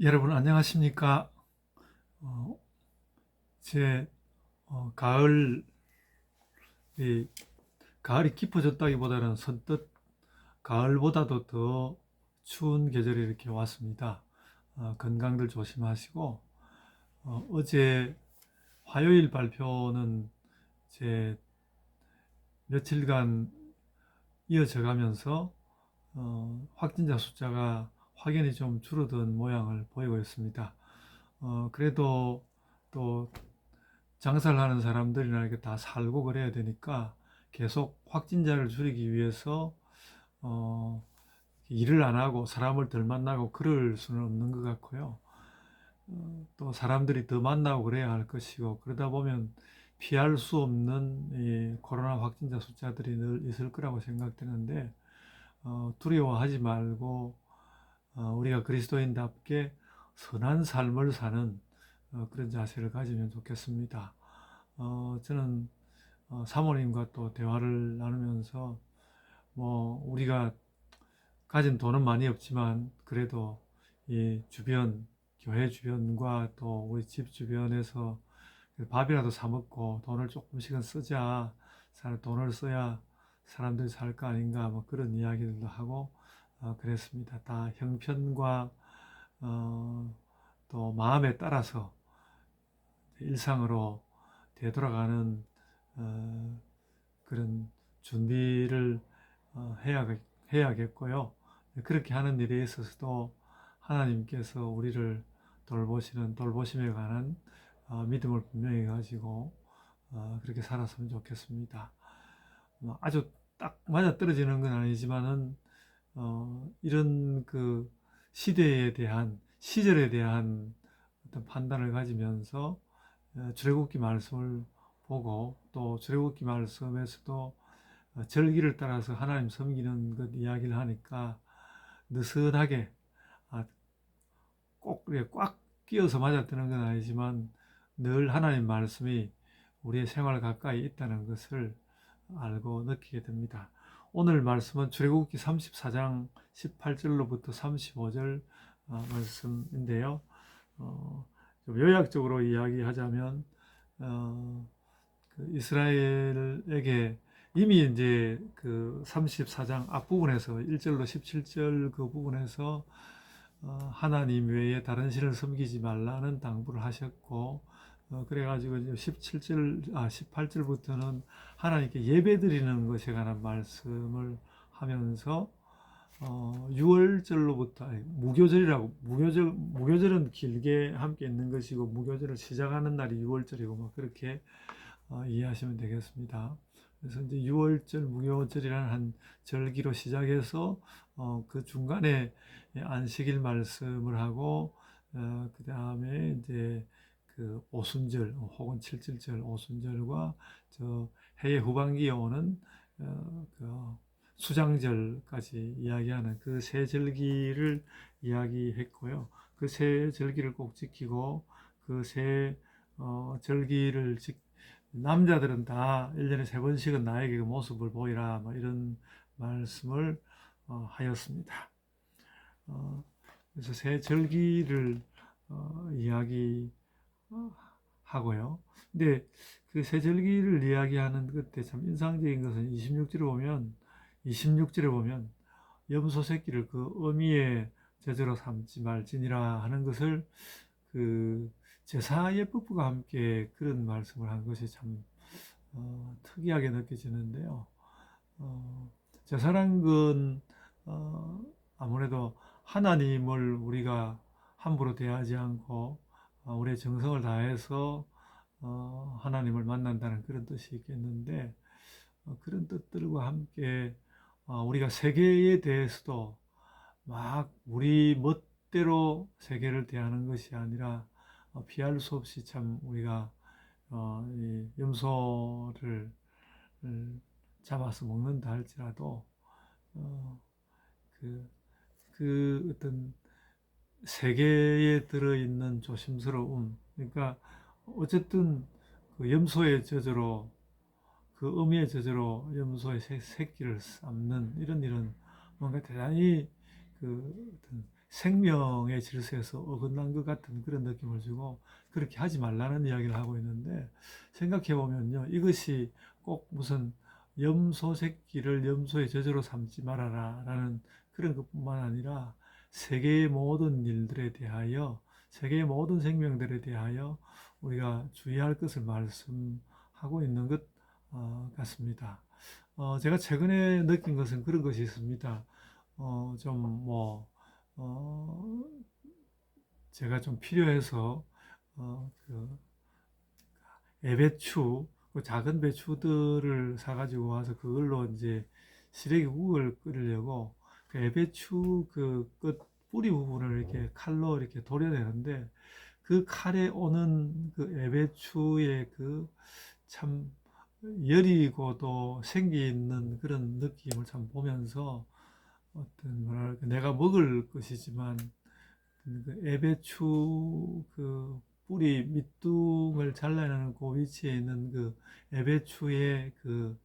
여러분 안녕하십니까? 어, 제 가을이 가을이 깊어졌다기보다는 선뜻 가을보다도 더 추운 계절이 이렇게 왔습니다. 건강들 조심하시고 어제 화요일 발표는 제 며칠간 이어져 가면서 확진자 숫자가 확연히 좀 줄어든 모양을 보이고 있습니다. 그래도 또 장사를 하는 사람들이나 이렇게 다 살고 그래야 되니까 계속 확진자를 줄이기 위해서 어, 일을 안 하고 사람을 덜 만나고 그럴 수는 없는 것 같고요. 또 사람들이 더 만나고 그래야 할 것이고 그러다 보면 피할 수 없는 이 코로나 확진자 숫자들이 늘 있을 거라고 생각되는데 두려워하지 말고 우리가 그리스도인답게 선한 삶을 사는 그런 자세를 가지면 좋겠습니다. 저는 사모님과 또 대화를 나누면서 뭐 우리가 가진 돈은 많이 없지만 그래도 이 주변 교회 주변과 또 우리 집 주변에서 밥이라도 사 먹고 돈을 조금씩은 쓰자. 돈을 써야 사람들이 살 거 아닌가 뭐 그런 이야기들도 하고 그랬습니다. 다 형편과 또 마음에 따라서 일상으로 되돌아가는 그런 준비를 해야겠고요. 그렇게 하는 일에 있어서도 하나님께서 우리를 돌보심에 관한 믿음을 분명히 가지고 그렇게 살았으면 좋겠습니다. 아주 딱 맞아떨어지는 건 아니지만은 이런 그 시절에 대한 어떤 판단을 가지면서 출애굽기 말씀을 보고 또 출애굽기 말씀에서도 절기를 따라서 하나님 섬기는 것 이야기를 하니까 느슨하게 꼭 이렇게 꽉 끼어서 맞아드는 건 아니지만 늘 하나님 말씀이 우리의 생활 가까이 있다는 것을 알고 느끼게 됩니다. 오늘 말씀은 출애굽기 34장 18절로부터 35절 말씀인데요. 좀 요약적으로 이야기하자면 그 이스라엘에게 이미 이제 그 34장 앞부분에서 1절로 17절 그 부분에서 하나님 외에 다른 신을 섬기지 말라는 당부를 하셨고 그래가지고 이제 18절부터는 하나님께 예배드리는 것에 관한 말씀을 하면서 6월절로부터 무교절은 길게 함께 있는 것이고 무교절을 시작하는 날이 6월절이고 뭐 그렇게 이해하시면 되겠습니다. 그래서 이제 6월절, 무교절이라는 한 절기로 시작해서 그 중간에 안식일 말씀을 하고 그 다음에 이제 그 오순절 혹은 칠칠절 오순절과 저 해의 후반기에 오는 그 수장절까지 이야기하는 그 세 절기를 이야기했고요. 그 세 절기를 꼭 지키고 그 세 절기를 남자들은 다 1년에 세 번씩은 나에게 그 모습을 보이라 뭐 이런 말씀을 하였습니다. 그래서 새 절기를 이야기하고요. 근데 그 새 절기를 이야기하는 그때 참 인상적인 것은 26절에 보면 염소 새끼를 그 어미의 제자로 삼지 말지니라 하는 것을 그 제사 예법과 함께 그런 말씀을 한 것이 참 특이하게 느껴지는데요. 제사란 건 아무래도 하나님을 우리가 함부로 대하지 않고 우리의 정성을 다해서 하나님을 만난다는 그런 뜻이 있겠는데 그런 뜻들과 함께 우리가 세계에 대해서도 막 우리 멋대로 세계를 대하는 것이 아니라 피할 수 없이 참 우리가 이 염소를 잡아서 먹는다 할지라도 어, 그, 그 어떤 세계에 들어있는 조심스러움 그러니까 어쨌든 그 염소의 저주로 그 어미의 저주로 염소의 새끼를 삶는 이런 일은 뭔가 대단히 그 어떤 생명의 질서에서 어긋난 것 같은 그런 느낌을 주고 그렇게 하지 말라는 이야기를 하고 있는데 생각해 보면요. 이것이 꼭 무슨 염소 새끼를 염소의 저주로 삼지 말아라 라는 그런 것뿐만 아니라 세계의 모든 일들에 대하여 세계의 모든 생명들에 대하여 우리가 주의할 것을 말씀하고 있는 것 같습니다. 제가 최근에 느낀 것은 그런 것이 있습니다. 좀 어, 제가 좀 필요해서, 그 애배추, 그 작은 배추들을 사가지고 와서 그걸로 이제 시래기국을 끓이려고 그 애배추 그 끝 뿌리 부분을 이렇게 칼로 이렇게 도려내는데 그 칼에 오는 그 애배추의 그 참 여리고도 생기 있는 그런 느낌을 참 보면서 어떤 뭐랄까 내가 먹을 것이지만 그 애배추 그 뿌리 밑둥을 잘라내는 그 위치에 있는 그 애배추의 그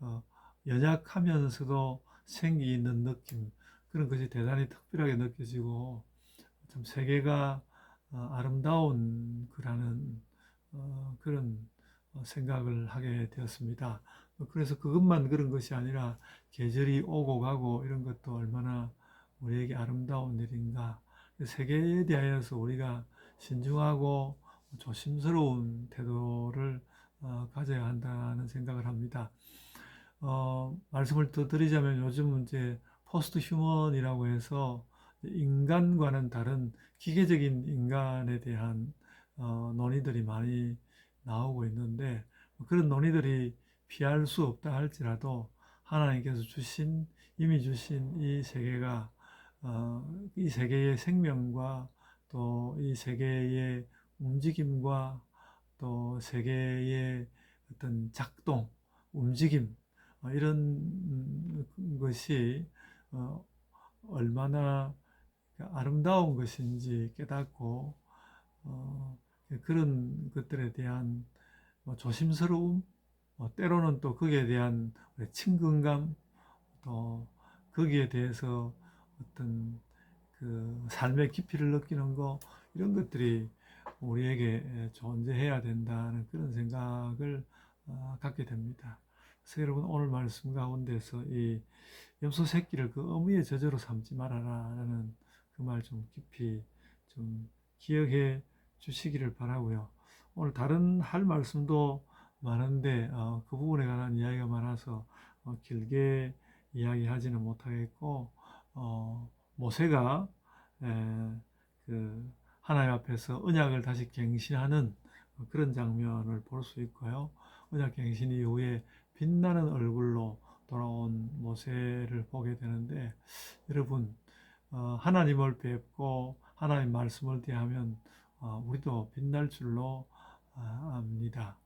어, 연약하면서도 생기 있는 느낌 그런 것이 대단히 특별하게 느껴지고 참 세계가 아름다운 그라는 그런 생각을 하게 되었습니다. 그래서 그것만 그런 것이 아니라 계절이 오고 가고 이런 것도 얼마나 우리에게 아름다운 일인가. 세계에 대하여서 우리가 신중하고 조심스러운 태도를 가져야 한다는 생각을 합니다. 말씀을 더 드리자면 요즘 이제 포스트 휴먼이라고 해서 인간과는 다른 기계적인 인간에 대한 논의들이 많이 나오고 있는데 그런 논의들이 피할 수 없다 할지라도 하나님께서 주신 이미 주신 이 세계가 이 세계의 생명과 또 이 세계의 움직임과 또 세계의 어떤 작동, 움직임 이런 것이 어, 얼마나 아름다운 것인지 깨닫고 그런 것들에 대한 조심스러움, 때로는 또 거기에 대한 친근감, 또 거기에 대해서 어떤 그 삶의 깊이를 느끼는 거 이런 것들이 우리에게 존재해야 된다는 그런 생각을 갖게 됩니다. 그래서 여러분 오늘 말씀 가운데서 이 염소 새끼를 그 어미의 저주로 삼지 말아라라는 그 말 좀 깊이 좀 기억해 주시기를 바라고요. 오늘 다른 할 말씀도 많은데 그 부분에 관한 이야기가 많아서 길게 이야기하지는 못하겠고 모세가 그 하나님 앞에서 언약을 다시 갱신하는 그런 장면을 볼 수 있고요. 언약 갱신 이후에 빛나는 얼굴로 돌아온 모세를 보게 되는데 여러분 하나님을 뵙고 하나님 말씀을 대하면 우리도 빛날 줄로 압니다.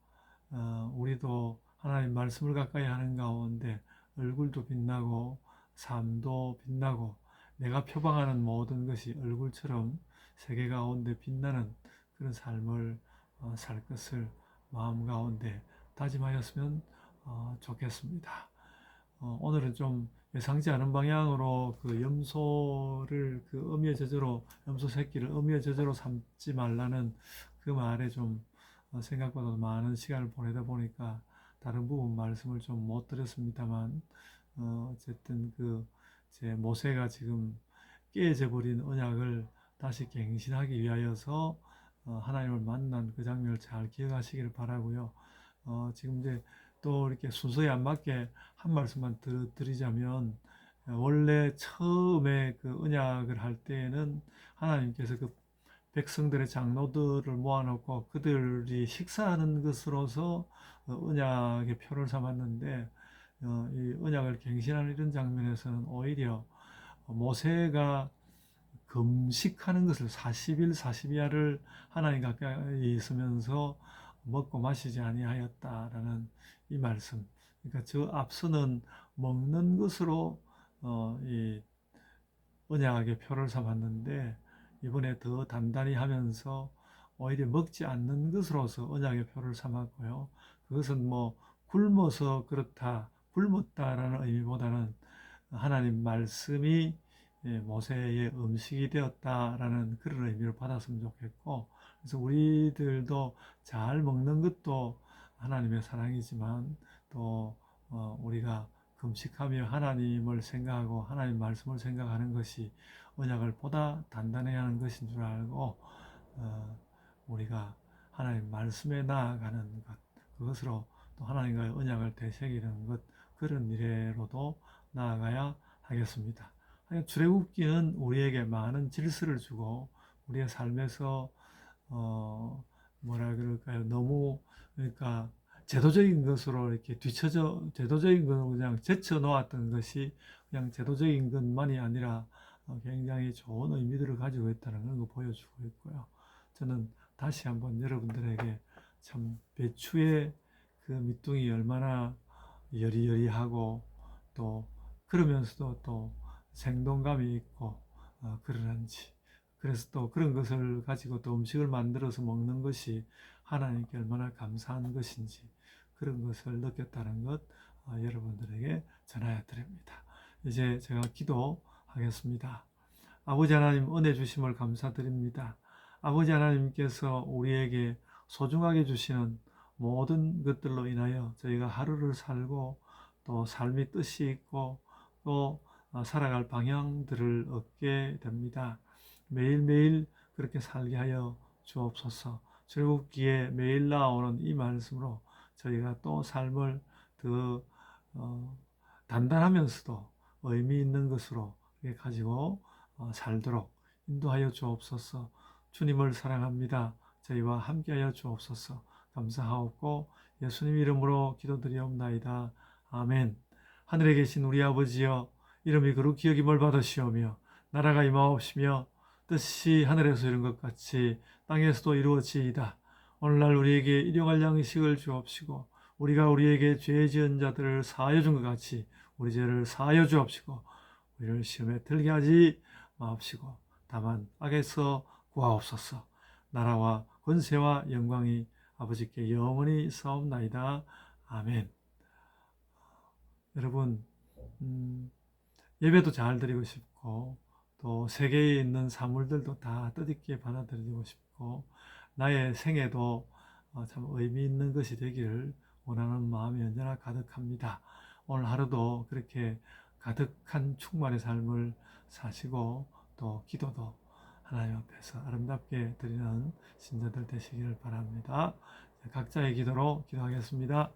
우리도 하나님 말씀을 가까이 하는 가운데 얼굴도 빛나고 삶도 빛나고 내가 표방하는 모든 것이 얼굴처럼 세계 가운데 빛나는 그런 삶을 살 것을 마음 가운데 다짐하였으면 좋겠습니다. 오늘은 좀 예상치 않은 방향으로 그 염소를 그 어미의 저주로 염소 새끼를 어미의 저주로 삼지 말라는 그 말에 좀 생각보다 많은 시간을 보내다 보니까 다른 부분 말씀을 좀 못 드렸습니다만 어쨌든 그 제 모세가 지금 깨져 버린 언약을 다시 갱신하기 위하여서 하나님을 만난 그 장면을 잘 기억하시기를 바라고요. 지금 이제 또 이렇게 순서에 안 맞게 한 말씀만 드리자면 원래 처음에 그 언약을 할 때에는 하나님께서 그 백성들의 장로들을 모아놓고 그들이 식사하는 것으로서 언약의 표를 삼았는데 이 언약을 갱신하는 이런 장면에서는 오히려 모세가 금식하는 것을 40일 40야를 하나님 가까이 있으면서 먹고 마시지 아니하였다라는 이 말씀. 그러니까 저 앞서는 먹는 것으로 이 언약의 표를 삼았는데 이번에 더 단단히 하면서 오히려 먹지 않는 것으로서 언약의 표를 삼았고요. 그것은 뭐 굶어서 그렇다, 굶었다라는 의미보다는 하나님 말씀이 모세의 음식이 되었다라는 그런 의미를 받았으면 좋겠고, 그래서 우리들도 잘 먹는 것도 하나님의 사랑이지만 또 우리가 금식하며 하나님을 생각하고 하나님 말씀을 생각하는 것이 언약을 보다 단단해야 하는 것인 줄 알고 우리가 하나님 말씀에 나아가는 것, 그것으로 또 하나님과의 언약을 되새기는 것, 그런 미래로도 나아가야 하겠습니다. 출애굽기는 우리에게 많은 질서를 주고 우리의 삶에서 뭐라 그럴까요? 너무 그러니까 제도적인 것으로 이렇게 제도적인 것으로 그냥 제쳐 놓았던 것이 그냥 제도적인 것만이 아니라 굉장히 좋은 의미들을 가지고 있다는 걸 보여주고 있고요. 저는 다시 한번 여러분들에게 참 배추의 그 밑둥이 얼마나 여리여리하고 또 그러면서도 또 생동감이 있고 그러는지, 그래서 또 그런 것을 가지고 또 음식을 만들어서 먹는 것이 하나님께 얼마나 감사한 것인지 그런 것을 느꼈다는 것 여러분들에게 전하여 드립니다. 이제 제가 기도하겠습니다. 아버지 하나님, 은혜 주심을 감사드립니다. 아버지 하나님께서 우리에게 소중하게 주시는 모든 것들로 인하여 저희가 하루를 살고 또 삶의 뜻이 있고 또 살아갈 방향들을 얻게 됩니다. 매일매일 그렇게 살게 하여 주옵소서. 출애굽기에 매일 나오는 이 말씀으로 저희가 또 삶을 더 단단하면서도 의미 있는 것으로 가지고 살도록 인도하여 주옵소서. 주님을 사랑합니다. 저희와 함께하여 주옵소서. 감사하옵고 예수님 이름으로 기도드리옵나이다. 아멘. 하늘에 계신 우리 아버지여, 이름이 거룩히 여김을 받으시오며 나라가 임하옵시며 뜻이 하늘에서 이룬 것 같이 땅에서도 이루어지이다. 오늘날 우리에게 일용할 양식을 주옵시고 우리가 우리에게 죄 지은 자들을 사하여 준 것 같이 우리 죄를 사하여 주옵시고 우리를 시험에 들게 하지 마옵시고 다만 악에서 구하옵소서. 나라와 권세와 영광이 아버지께 영원히 있사옵나이다. 아멘. 여러분, 예배도 잘 드리고 싶고 또 세계에 있는 사물들도 다 뜻있게 받아들이고 싶고 나의 생애도 참 의미 있는 것이 되기를 원하는 마음이 언제나 가득합니다. 오늘 하루도 그렇게 가득한 충만의 삶을 사시고 또 기도도 하나님 앞에서 아름답게 드리는 신자들 되시기를 바랍니다. 각자의 기도로 기도하겠습니다.